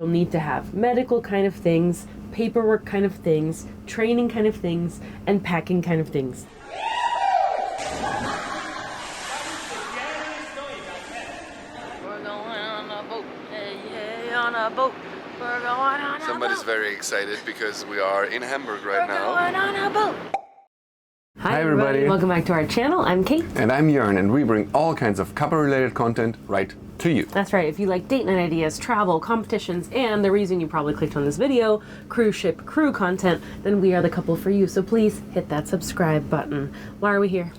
You'll need to have medical kind of things, paperwork kind of things, training kind of things, and packing kind of things. We're going on a boat, hey, on a boat. We're going on a Somebody's boat. very excited because we are in Hamburg right We're now. going on a boat. Hi everybody. Welcome back to our channel. I'm Kate. And I'm Jörn, and we bring all kinds of couple-related content right to you. That's right. If you like date night ideas, travel, competitions, and the reason you probably clicked on this video, cruise ship crew content, then we are the couple for you. So please hit that subscribe button. Why are we here?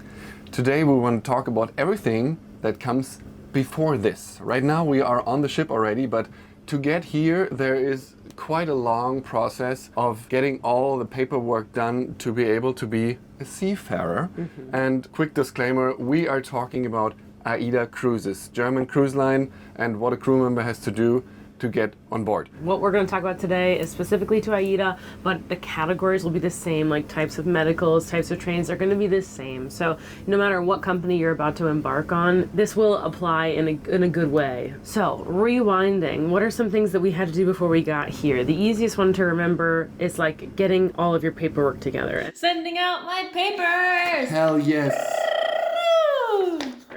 Today we want to talk about everything that comes before this. Right now we are on the ship already, but to get here there is quite a long process of getting all the paperwork done to be able to be a seafarer. And quick disclaimer, we are talking about AIDA Cruises, German cruise line, and what a crew member has to do to get on board. What we're going to talk about today is specifically to AIDA, but the categories will be the same, like types of medicals, types of trains are going to be the same. So no matter what company you're about to embark on, this will apply in a good way. So rewinding, what are some things that we had to do before we got here? The easiest one to remember is like getting all of your paperwork together. Sending out my papers! Hell yes!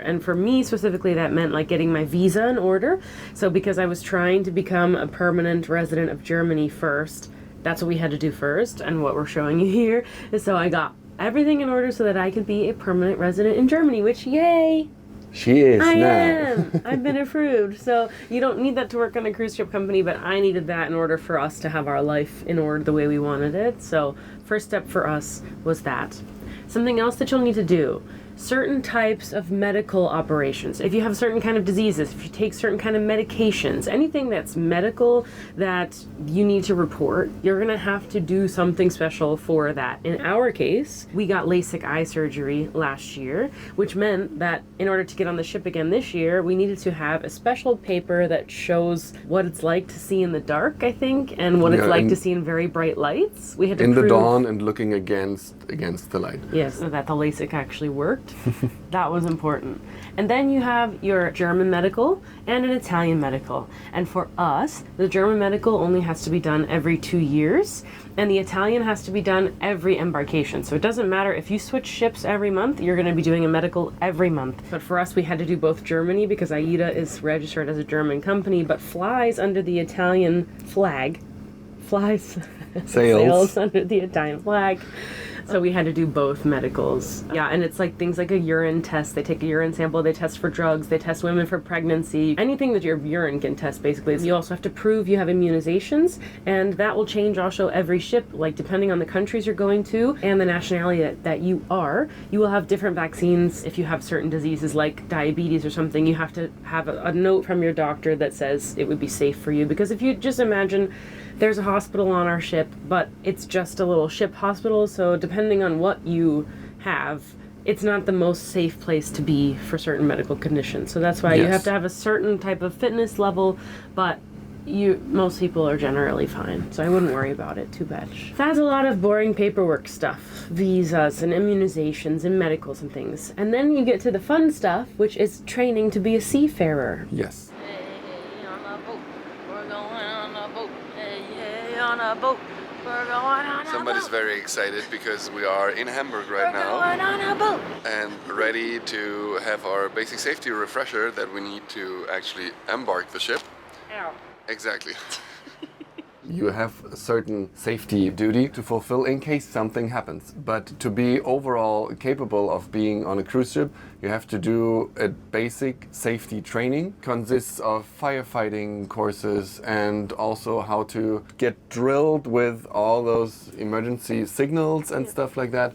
And for me specifically, that meant like getting my visa in order. So because I was trying to become a permanent resident of Germany first, that's what we had to do first. And what we're showing you here is so I got everything in order so that I could be a permanent resident in Germany, which yay! She is I now. am! I've been approved. So you don't need that to work on a cruise ship company, but I needed that in order for us to have our life in order the way we wanted it. So first step for us was that. Something else that you'll need to do, certain types of medical operations. If you have certain kind of diseases, if you take certain kind of medications, anything that's medical that you need to report, you're gonna have to do something special for that. In our case, we got LASIK eye surgery last year, which meant that in order to get on the ship again this year, we needed to have a special paper that shows what it's like to see in the dark, I think, and what it's like to see in very bright lights. We had to In the prove, dawn and looking against the light. yes, that the LASIK actually worked. That was important. And then you have your German medical and an Italian medical. And for us, the German medical only has to be done every 2 years, and the Italian has to be done every embarkation. So it doesn't matter if you switch ships every month, you're going to be doing a medical every month. But for us, we had to do both Germany because AIDA is registered as a German company, but flies under the Italian flag. Flies sails under the Italian flag. So we had to do both medicals. Yeah, and it's like things like a urine test. They take a urine sample, they test for drugs, they test women for pregnancy. Anything that your urine can test, basically. You also have to prove you have immunizations, and that will change also every ship, like depending on the countries you're going to and the nationality that you are. You will have different vaccines. If you have certain diseases like diabetes or something, you have to have a note from your doctor that says it would be safe for you. Because if you just imagine there's a hospital on our ship, but it's just a little ship hospital, so depending on what you have, it's not the most safe place to be for certain medical conditions. So that's why you have to have a certain type of fitness level, but most people are generally fine, so I wouldn't worry about it too much. That's a lot of boring paperwork stuff, visas and immunizations and medicals and things. And then you get to the fun stuff, which is training to be a seafarer. Yes. Hey, on a boat. We're going on a boat. Hey, on a boat. We're going on a Somebody's boat. very excited because we are in Hamburg right We're now going on a boat. and ready to have our basic safety refresher that we need to actually embark the ship. Ow. Exactly. You have a certain safety duty to fulfill in case something happens. But to be overall capable of being on a cruise ship, you have to do a basic safety training. Consists of firefighting courses and also how to get drilled with all those emergency signals and stuff like that.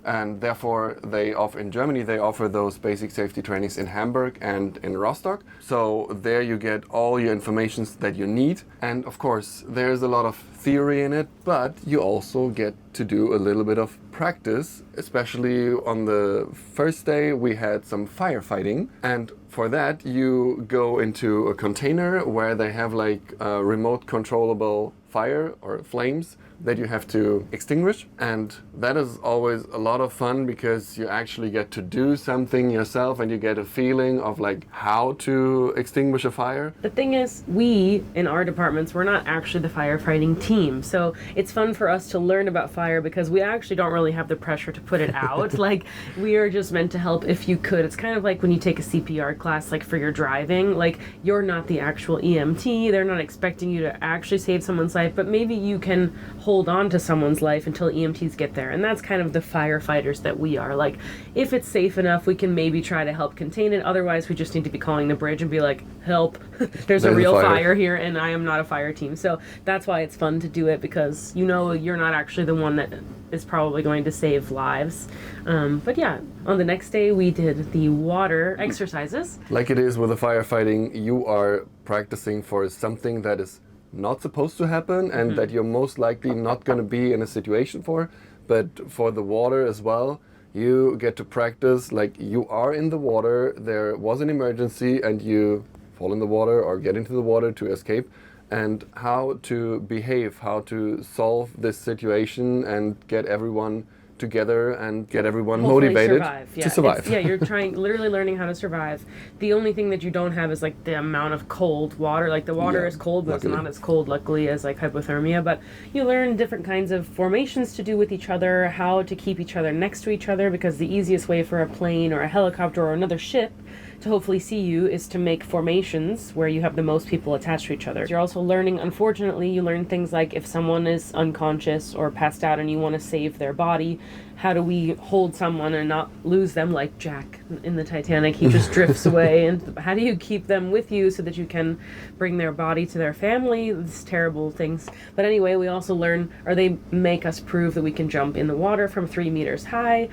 And therefore, in Germany, they offer those basic safety trainings in Hamburg and in Rostock. So there you get all your information that you need. And of course, there's a lot of theory in it, but you also get to do a little bit of practice. Especially on the first day, we had some firefighting. And for that, you go into a container where they have like remote controllable fire or flames that you have to extinguish. And that is always a lot of fun because you actually get to do something yourself and you get a feeling of like how to extinguish a fire. The thing is, we in our departments, we're not actually the firefighting team. So it's fun for us to learn about fire because we actually don't really have the pressure to put it out. Like, we are just meant to help if you could. It's kind of like when you take a CPR class, like for your driving, like you're not the actual EMT. They're not expecting you to actually save someone's life, but maybe you can hold on to someone's life until EMTs get there. And that's kind of the firefighters that we are. Like, if it's safe enough, we can maybe try to help contain it. Otherwise, we just need to be calling the bridge and be like, help, there's a real fire here and I am not a fire team. So that's why it's fun to do it, because you know you're not actually the one that is probably going to save lives. But yeah, on the next day we did the water exercises. Like it is with the firefighting, you are practicing for something that is not supposed to happen and that you're most likely not going to be in a situation for. But for the water as well, you get to practice like you are in the water, there was an emergency and you fall in the water or get into the water to escape, and how to behave, how to solve this situation and get everyone together and get everyone Hopefully motivated Yeah, to survive. Yeah, you're literally learning how to survive. The only thing that you don't have is like the amount of cold water. Like the water is cold, but luckily. it's not as cold, luckily, as like hypothermia. But you learn different kinds of formations to do with each other, how to keep each other next to each other, because the easiest way for a plane or a helicopter or another ship to hopefully see you is to make formations where you have the most people attached to each other. You're also learning, unfortunately, you learn things like if someone is unconscious or passed out and you want to save their body, how do we hold someone and not lose them, like Jack in the Titanic? He just drifts away. And how do you keep them with you so that you can bring their body to their family? These terrible things. But anyway, we also learn, or they make us prove that we can jump in the water from 3 meters high.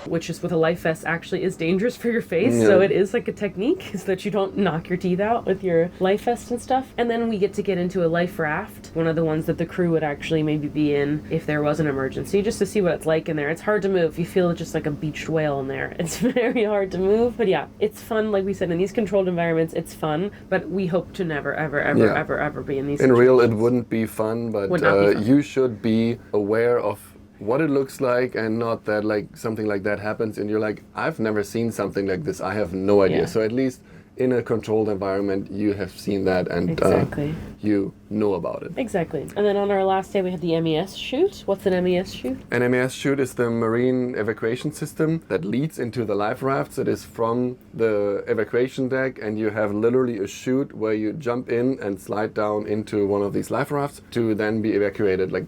Which is with a life vest actually is dangerous for your face. Yeah. So it is like a technique so that you don't knock your teeth out with your life vest and stuff. And then we get to get into a life raft, one of the ones that the crew would actually maybe be in if there was an emergency, just to see what it's like in there. It's hard to move. You feel just like a beached whale in there. It's very hard to move. But yeah, it's fun. Like we said, in these controlled environments, it's fun. But we hope to never, ever, ever, ever be in these In situations. real, it wouldn't be fun, but Would not be fun. you should be aware of what it looks like, and not that like something like that happens and you're like, I've never seen something like this, I have no idea. Yeah. So at least in a controlled environment you have seen that and Exactly. you know about it. Exactly. And then on our last day we had the MES Chute. What's an MES Chute? An MES Chute is the marine evacuation system that leads into the life rafts. It is from the evacuation deck and you have literally a chute where you jump in and slide down into one of these life rafts to then be evacuated. Like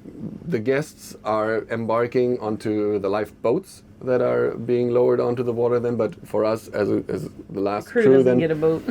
the guests are embarking onto the lifeboats that are being lowered onto the water then, but for us as the last Crew crew doesn't then get a boat.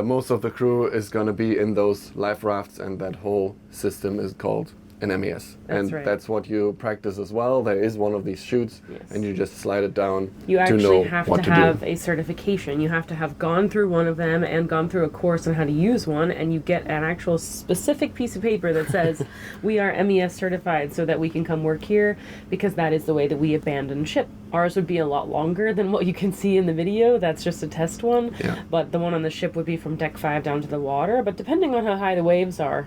most of the crew is going to be in those life rafts, and that whole system is called an MES. And right. that's what you practice as well. There is one of these chutes, Yes. and you just slide it down You to actually know have what to to have do. a certification. You have to have gone through one of them and gone through a course on how to use one, and you get an actual specific piece of paper that says we are MES certified so that we can come work here, because that is the way that we abandon ship. Ours would be a lot longer than what you can see in the video. That's just a test one. Yeah. But the one on the ship would be from deck 5 down to the water. But depending on how high the waves are,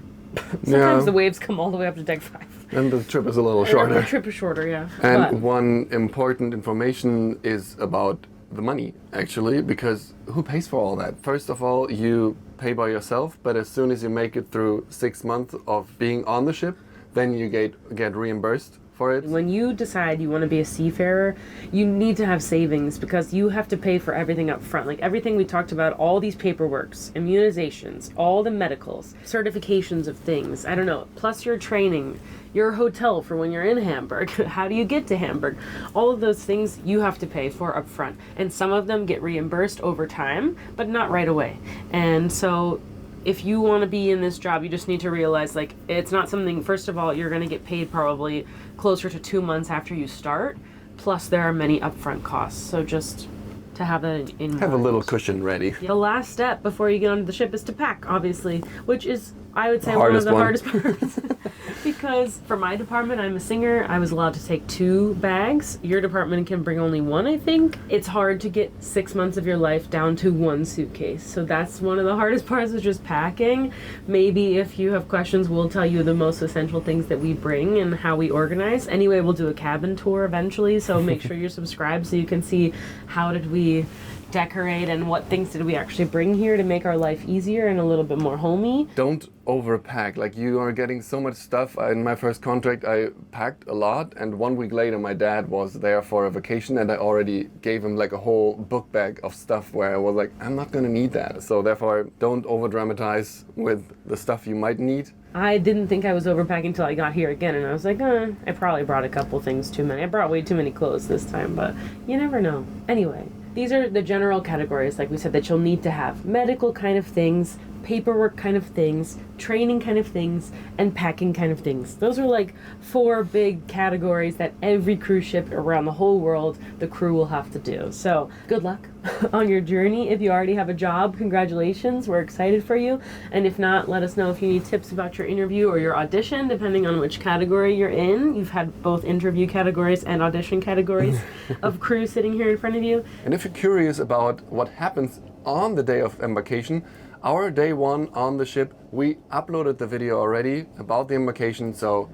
sometimes the waves come all the way up to deck 5. And the trip is a little The shorter. trip is shorter, yeah. And But one important information is about the money, actually, because who pays for all that? First of all, you pay by yourself, but as soon as you make it through 6 months of being on the ship, then you get reimbursed for it. when you decide you want to be a seafarer, you need to have savings, because you have to pay for everything up front. Like everything we talked about, all these paperworks, immunizations, all the medicals, certifications of things, I don't know, plus your training, your hotel for when you're in Hamburg, how do you get to Hamburg? All of those things you have to pay for up front. And some of them get reimbursed over time, but not right away. And so if you want to be in this job, you just need to realize, like, it's not something, first of all, you're going to get paid probably closer to 2 months after you start, plus there are many upfront costs. So just to have that in Have a mind. little cushion ready. The last step before you get onto the ship is to pack, obviously, which is, I would say, The one of hardest the one. hardest parts. Because for my department, I'm a singer, I was allowed to take 2 bags. Your department can bring only 1, I think. It's hard to get 6 months of your life down to 1 suitcase. So that's one of the hardest parts, is just packing. Maybe if you have questions, we'll tell you the most essential things that we bring and how we organize. Anyway, we'll do a cabin tour eventually, so make sure you're subscribed so you can see how did we decorate and what things did we actually bring here to make our life easier and a little bit more homey. Don't overpack. Like, you are getting so much stuff. In my first contract, I packed a lot, and 1 week later, my dad was there for a vacation, and I already gave him like a whole book bag of stuff where I was like, I'm not gonna need that. So therefore, don't over dramatize with the stuff you might need. I didn't think I was overpacking until I got here again, and I was like, I probably brought a couple things too many. I brought way too many clothes this time, but you never know. Anyway, these are the general categories, like we said, that you'll need to have. Medical kind of things, paperwork kind of things, training kind of things, and packing kind of things. Those are like 4 big categories that every cruise ship around the whole world, the crew will have to do. So good luck on your journey. If you already have a job, congratulations, we're excited for you. And if not, let us know if you need tips about your interview or your audition, depending on which category you're in. You've had both interview categories and audition categories of crew sitting here in front of you. And if you're curious about what happens on the day of embarkation, our day 1 on the ship, we uploaded the video already about the embarkation, so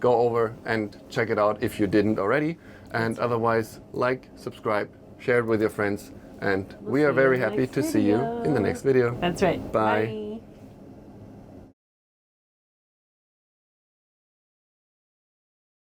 go over and check it out if you didn't already. And otherwise, like, subscribe, share it with your friends, and we are very happy to see you in the next video. That's right. Bye. Bye.